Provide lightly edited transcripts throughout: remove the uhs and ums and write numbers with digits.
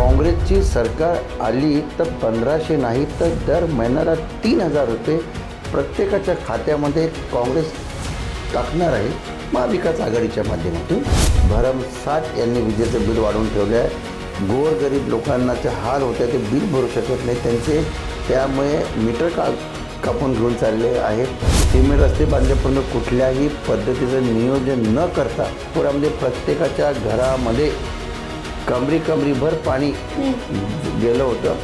काँग्रेसची सरकार आली तर 1500 नाही तर दर महिन्याला 3000 रुपये प्रत्येकाच्या खात्यामध्ये काँग्रेस टाकणार आहे महाविकास आघाडीच्या माध्यमातून. भरमसाठ यांनी विजेचं बिल वाढवून ठेवलं आहे. गोरगरीब लोकांनाचे हाल होते, ते बिल भरू शकत नाही त्यांचे, त्यामुळे मीटर कापून घेऊन चालले आहेत. सिमेंट रस्ते बांधल्यापर्यंत कुठल्याही पद्धतीचं नियोजन न करता पुरामध्ये प्रत्येकाच्या घरामध्ये कमरीभर पाणी गेलं होतं.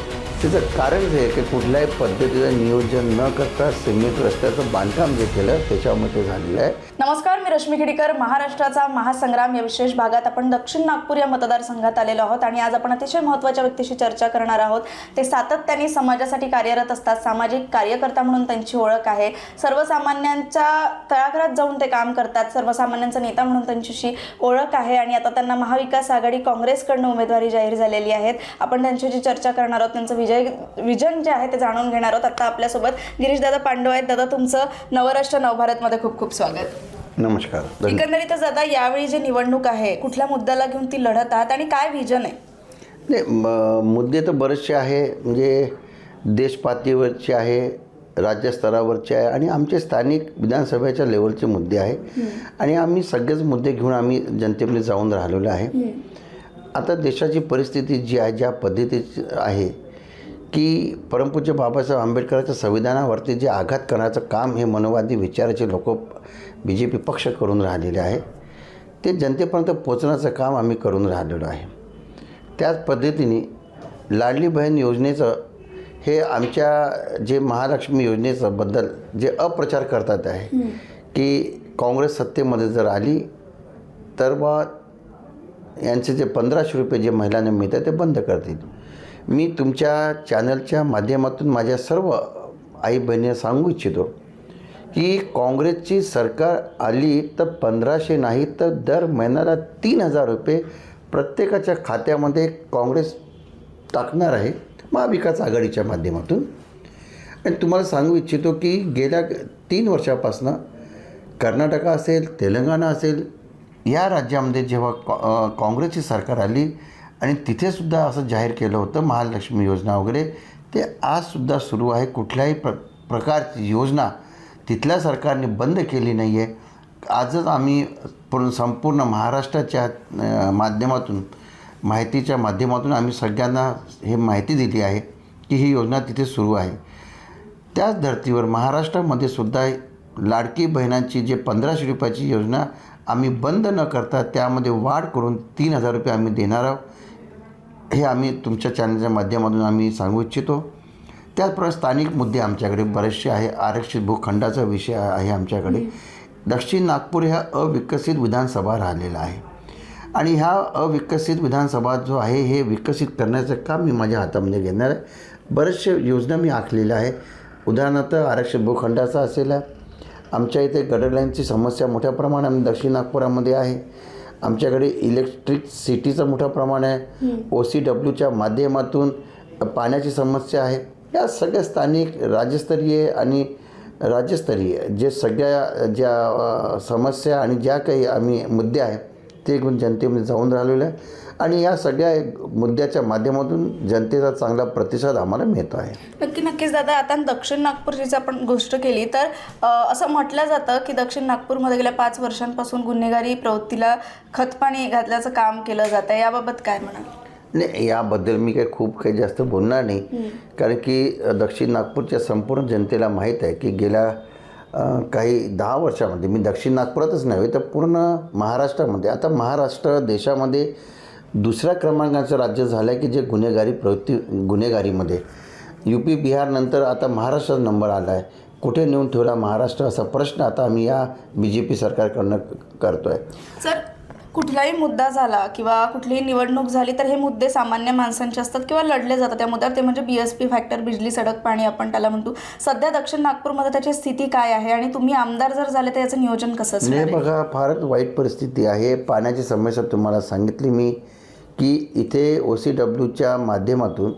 त्याचं कारण हे की कुठल्याही पद्धतीचं नियोजन न करता सिमेंट रस्त्याचं बांधकाम जे केलं त्याच्यामुळे ते झालेलं आहे. नमस्कार, मी रश्मी खेडीकर. महाराष्ट्राचा महासंग्राम या विशेष भागात आपण दक्षिण नागपूर या मतदारसंघात आलेलो आहोत आणि आज आपण अतिशय महत्त्वाच्या व्यक्तीशी चर्चा करणार आहोत. ते सातत्याने समाजासाठी कार्यरत असतात, सामाजिक कार्यकर्ता म्हणून त्यांची ओळख आहे. सर्वसामान्यांच्या तळागाळात जाऊन ते काम करतात, सर्वसामान्यांचा नेता म्हणून त्यांच्याशी ओळख आहे आणि आता त्यांना महाविकास आघाडी काँग्रेसकडनं उमेदवारी जाहीर झालेली आहेत. आपण त्यांच्याशी चर्चा करणार आहोत, त्यांचं विजन जे आहे ते जाणून घेणार आहोत. आता आपल्यासोबत गिरीशदादा पांडव आहेत. दादा, तुमचं नवराष्ट्र नवभारतमध्ये खूप खूप स्वागत. नमस्कार. एकंदरीतच दादा, यावेळी जी निवडणूक आहे, कुठल्या मुद्द्याला घेऊन ती लढत आहात आणि काय व्हिजन आहे? नाही, मुद्दे तर बरेचसे आहे, म्हणजे देशपातळीवरचे आहे, राज्यस्तरावरचे आहे आणि आमचे स्थानिक विधानसभेच्या लेवलचे मुद्दे आहे आणि आम्ही सगळेच मुद्दे घेऊन आम्ही जनतेमध्ये जाऊन राहिलेलो आहे. आता देशाची परिस्थिती जी आहे, ज्या पद्धतीची आहे की परमपूज्य बाबासाहेब आंबेडकरांच्या संविधानावरती जे आघात करण्याचं काम हे मनोवादी विचाराचे लोक BJP पक्ष करून राहिलेले आहे, ते जनतेपर्यंत पोचण्याचं काम आम्ही करून राहिलेलो आहे. त्याच पद्धतीने लाडली बहीण योजनेचं हे आमच्या जे महालक्ष्मी योजनेचं बद्दल जे अप्रचार करतात आहे की काँग्रेस सत्तेमध्ये जर आली तर बा यांचे जे 1500 रुपये जे महिलांना मिळतात ते बंद करतील. मी तुमच्या चॅनलच्या माध्यमातून माझ्या सर्व आई बहिणींना सांगू इच्छितो की काँग्रेसची सरकार आली तर 1500 नाही तर दर महिन्याला 3000 रुपये प्रत्येकाच्या खात्यामध्ये काँग्रेस टाकणार आहे महाविकास आघाडीच्या माध्यमातून. आणि तुम्हाला सांगू इच्छितो की गेल्या 3 वर्षापासून कर्नाटक असेल, तेलंगणा असेल, या राज्यामध्ये जेव्हा काँग्रेसची सरकार आली आणि तिथेसुद्धा असं जाहीर केलं होतं महालक्ष्मी योजना वगैरे, ते आजसुद्धा सुरू आहे. कुठल्याही प्रकारची योजना तिथल्या सरकारने बंद केली नाही आहे. आजच आम्ही संपूर्ण महाराष्ट्राच्या माध्यमातून, माहितीच्या माध्यमातून आम्ही सगळ्यांना हे माहिती दिली आहे की ही योजना तिथे सुरू आहे. त्याच धर्तीवर महाराष्ट्रामध्ये सुद्धा लाडकी बहिणांची जे 1500 रुपयाची योजना आम्ही बंद न करता त्यामध्ये वाढ करून 3000 रुपये आम्ही देणार आहोत, हे आम्ही तुमच्या चॅनलच्या माध्यमातून आम्ही सांगू इच्छितो. त्याचप्रमाणे स्थानिक मुद्दे आमच्याकडे बरेचसे आहे. आरक्षित भूखंडाचा विषय आहे आमच्याकडे. दक्षिण नागपूर ह्या अविकसित विधानसभा राहिलेला आहे आणि ह्या अविकसित विधानसभा जो आहे हे विकसित करण्याचं काम मी माझ्या हातामध्ये घेणार आहे. बरेचसे योजना मी आखलेल्या आहे. उदाहरणार्थ आरक्षित भूखंडाचा असेल, आमच्या इथे गटर लाईनची समस्या मोठ्या प्रमाणात दक्षिण नागपुरामध्ये आहे. आमच्याकडे इलेक्ट्रिक सिटीचं मोठं प्रमाण आहे. OCWच्या माध्यमातून पाण्याची समस्या आहे. या सगळ्या स्थानिक राज्यस्तरीय जे सगळ्या ज्या समस्या आणि ज्या काही आम्ही मुद्दे आहेत ते घेऊन जनतेमध्ये जाऊन राहिलेलं आहे आणि या सगळ्या मुद्द्याच्या माध्यमातून जनतेचा चांगला प्रतिसाद आम्हाला मिळतो आहे. नक्कीच दादा, आता दक्षिण नागपूरची आपण गोष्ट केली तर असं म्हटलं जातं की दक्षिण नागपूरमध्ये गेल्या 5 वर्षांपासून गुन्हेगारी प्रवृत्तीला खतपाणी घातल्याचं काम केलं जातं, याबाबत काय म्हणाल? नाही, याबद्दल मी काही जास्त बोलणार नाही, कारण की दक्षिण नागपूरच्या संपूर्ण जनतेला माहीत आहे की गेल्या काही 10 वर्षामध्ये, मी दक्षिण नागपुरातच नव्हे तर पूर्ण महाराष्ट्रामध्ये, आता महाराष्ट्र देशामध्ये 2ऱ्या क्रमांकाचं राज्य झालं आहे की जे गुन्हेगारीमध्ये UP बिहारनंतर आता महाराष्ट्राचा नंबर आला आहे. कुठे नेऊन ठेवला महाराष्ट्र, असा प्रश्न आता आम्ही या BJP सरकारकडनं करतो आहे. सर, कुठलाही मुद्दा झाला किंवा कुठलीही निवडणूक झाली तर हे मुद्दे सामान्य माणसांचे असतात किंवा लढले जातात त्या मुद्द्यावर, ते म्हणजे BSP फॅक्टर, बिजली सडक पाणी आपण त्याला म्हणतो. सध्या दक्षिण नागपूरमध्ये त्याची स्थिती काय आहे आणि तुम्ही आमदार जर झाले तर याचं नियोजन कसं असणार? नाही बघा, फारच वाईट परिस्थिती आहे. पाण्याची समस्या तुम्हाला सांगितली मी की इथे OCWच्या माध्यमातून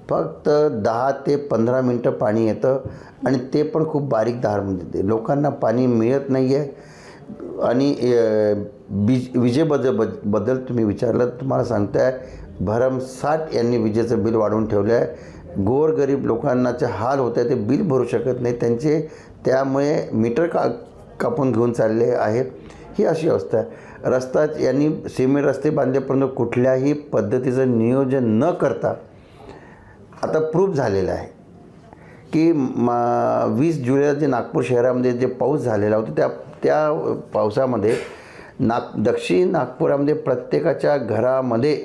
फक्त 10 ते 15 मिनटं पाणी येतं आणि ते पण खूप बारीक धारमध्ये. लोकांना पाणी मिळत नाही आहे. आणि विजेबद्दल तुम्ही विचारलं, तुम्हाला सांगताय भरमसाठ यांनी विजेचं बिल वाढवून ठेवलं आहे. गोरगरीब लोकांनाचे हाल होत आहे, ते बिल भरू शकत नाही त्यांचे, त्यामुळे मीटर कापून घेऊन चालले आहेत. ही अशी अवस्था आहे. रस्ता यांनी सिमेंट रस्ते बांधले, परंतु कुठल्याही पद्धतीचं नियोजन न करता आता प्रूफ झालेलं आहे की 20 जुलैला जे नागपूर शहरामध्ये जे पाऊस झालेला होता, त्या पावसामध्ये दक्षिण नागपुरामध्ये प्रत्येकाच्या घरामध्ये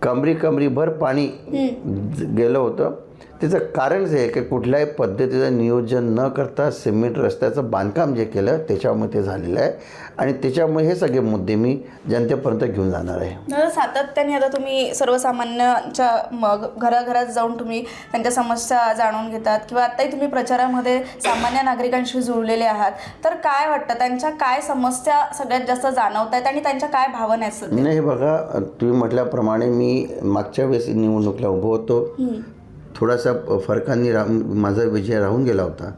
कमरीभर पाणी गेलं होतं. त्याचं कारणच आहे की कुठल्याही पद्धतीचं नियोजन न करता सिमेंट रस्त्याचं बांधकाम जे केलं त्याच्यामुळे ते झालेलं आहे. आणि त्याच्यामुळे हे सगळे मुद्दे मी जनतेपर्यंत घेऊन जाणार आहे. दादा, सातत्याने आता तुम्ही सर्वसामान्यांच्या घराघरात जाऊन तुम्ही त्यांच्या समस्या जाणून घेतात किंवा आत्ताही तुम्ही प्रचारामध्ये सामान्य नागरिकांशी जुळलेले आहात, तर काय वाटतं त्यांच्या काय समस्या सगळ्यात जास्त जाणवत आहेत आणि त्यांच्या काय भावना आहेत? नाही, बघा, तुम्ही म्हटल्याप्रमाणे मी मागच्या वेळेस निवडणुकीला उभं होतो. थोडासा फरकांनी माझा विजय राहून गेला होता,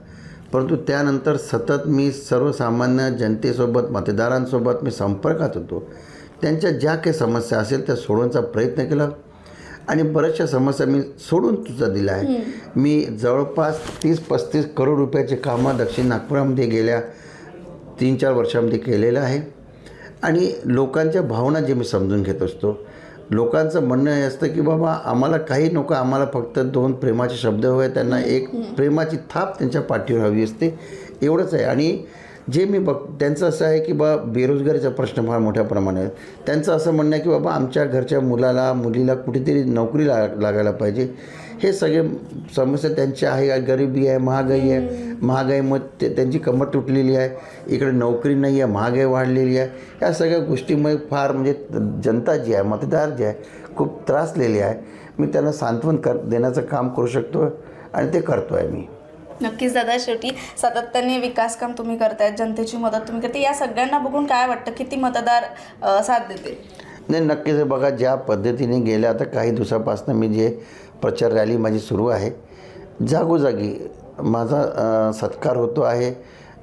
परंतु त्यानंतर सतत मी सर्वसामान्य जनतेसोबत, मतदारांसोबत मी संपर्कात होतो. त्यांच्या ज्या काही समस्या असेल त्या सोडवण्याचा प्रयत्न केला आणि बऱ्याचशा समस्या मी सोडून तुझा दिला आहे. मी जवळपास 30-35 करोड रुपयाचे कामं दक्षिण नागपुरामध्ये गेल्या 3-4 वर्षामध्ये केलेलं आहे. आणि लोकांच्या भावना जे मी समजून घेत असतो, लोकांचं म्हणणं हे असतं की बाबा आम्हाला काही नको, आम्हाला फक्त 2 प्रेमाचे शब्द हवे, त्यांना एक प्रेमाची थाप त्यांच्या पाठीवर हवी असते, एवढंच आहे. आणि जे मी त्यांचं असं आहे की बेरोजगारीचा प्रश्न फार मोठ्या प्रमाणात आहे. त्यांचं असं म्हणणं आहे की बाबा आमच्या घरच्या मुलीला कुठेतरी नोकरी लागायला पाहिजे. हे सगळे समस्या त्यांच्या आहे. गरिबी आहे, महागाई मग त्यांची कमर तुटलेली आहे, इकडे नोकरी नाही आहे, महागाई वाढलेली आहे. या सगळ्या गोष्टीमुळे फार म्हणजे जनता जी आहे, मतदार जे आहे, खूप त्रासलेली आहे. मी त्यांना सांत्वन देण्याचं काम करू शकतो आणि ते करतो आहे मी. नक्कीच दादा, शेवटी सातत्याने विकास काम तुम्ही करतायत, जनतेची मदत तुम्ही करते, या सगळ्यांना बघून काय वाटतं किती मतदार साथ देते? नाही, नक्कीच. बघा, ज्या पद्धतीने गेल्या आता काही दिवसापासून मी जे प्रचार रॅली माझी सुरू आहे, जागोजागी माझा सत्कार होतो आहे.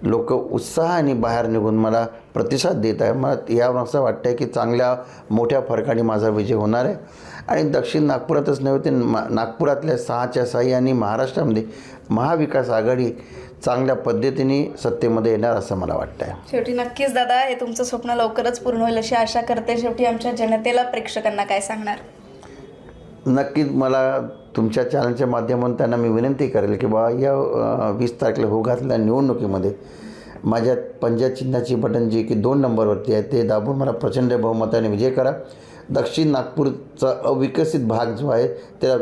लोक उत्साहाने बाहेर निघून मला प्रतिसाद देत आहे. मला यावर असं वाटतं आहे की चांगल्या मोठ्या फरकाने माझा विजय होणार आहे. आणि दक्षिण नागपुरातच नव्हे तर नागपुरातल्या 6च्या 6 आणि महाराष्ट्रामध्ये महाविकास आघाडी चांगल्या पद्धतीने सत्तेमध्ये येणार असं मला वाटतं आहे. शेवटी नक्कीच दादा, हे तुमचं स्वप्न लवकरच पूर्ण होईल अशी आशा करते. शेवटी आमच्या जनतेला, प्रेक्षकांना काय सांगणार? नक्कीच मला तुमच्या चॅनलच्या माध्यमातून त्यांना मी विनंती करेल की बा या 20 तारखेला होऊ घातलेल्या निवडणुकीमध्ये माझ्या पंजा चिन्हाची बटन जी की 2 नंबरवरती आहे ते दाबून मला प्रचंड बहुमताने विजय करा. दक्षिण नागपूरचा अविकसित भाग जो आहे त्याला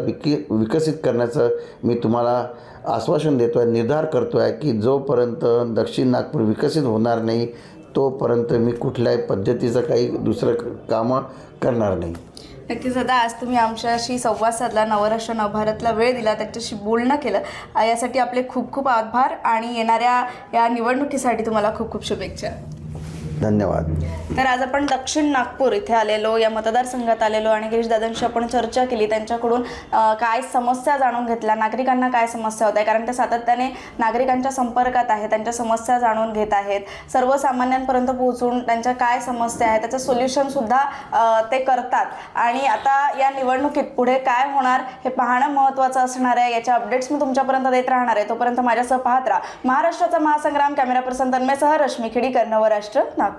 विकसित करण्याचं मी तुम्हाला आश्वासन देतो आहे, निर्धार करतो आहे की जोपर्यंत दक्षिण नागपूर विकसित होणार नाही तोपर्यंत मी कुठल्याही पद्धतीचं काही दुसरं कामं करणार नाही. नक्कीच दादा, आज तुम्ही आमच्याशी संवाद साधला, नवराष्ट्र नवभारतला वेळ दिला, त्याच्याशी बोलणं केलं, यासाठी आपले खूप खूप आभार आणि येणाऱ्या या निवडणुकीसाठी तुम्हाला खूप खूप शुभेच्छा. धन्यवाद. तर आज आपण दक्षिण नागपूर इथे आलेलो, या मतदारसंघात आलेलो आणि गिरीशदादांशी आपण चर्चा केली. त्यांच्याकडून काय समस्या जाणून घेतल्या, नागरिकांना काय समस्या होत आहे, कारण ते सातत्याने नागरिकांच्या संपर्कात आहे, त्यांच्या समस्या जाणून घेत आहेत, सर्वसामान्यांपर्यंत पोहोचून त्यांच्या काय समस्या आहेत त्याचं सोल्युशनसुद्धा ते करतात. आणि आता या निवडणुकीत पुढे काय होणार हे पाहणं महत्त्वाचं असणार आहे. याच्या अपडेट्स मी तुमच्यापर्यंत देत राहणार आहे. तोपर्यंत माझ्यासह पाहत राहा महाराष्ट्राचा महासंग्राम. कॅमेरा पर्सन तन्मयसह रश्मी खेडीकर, नवराष्ट्र नागपूर.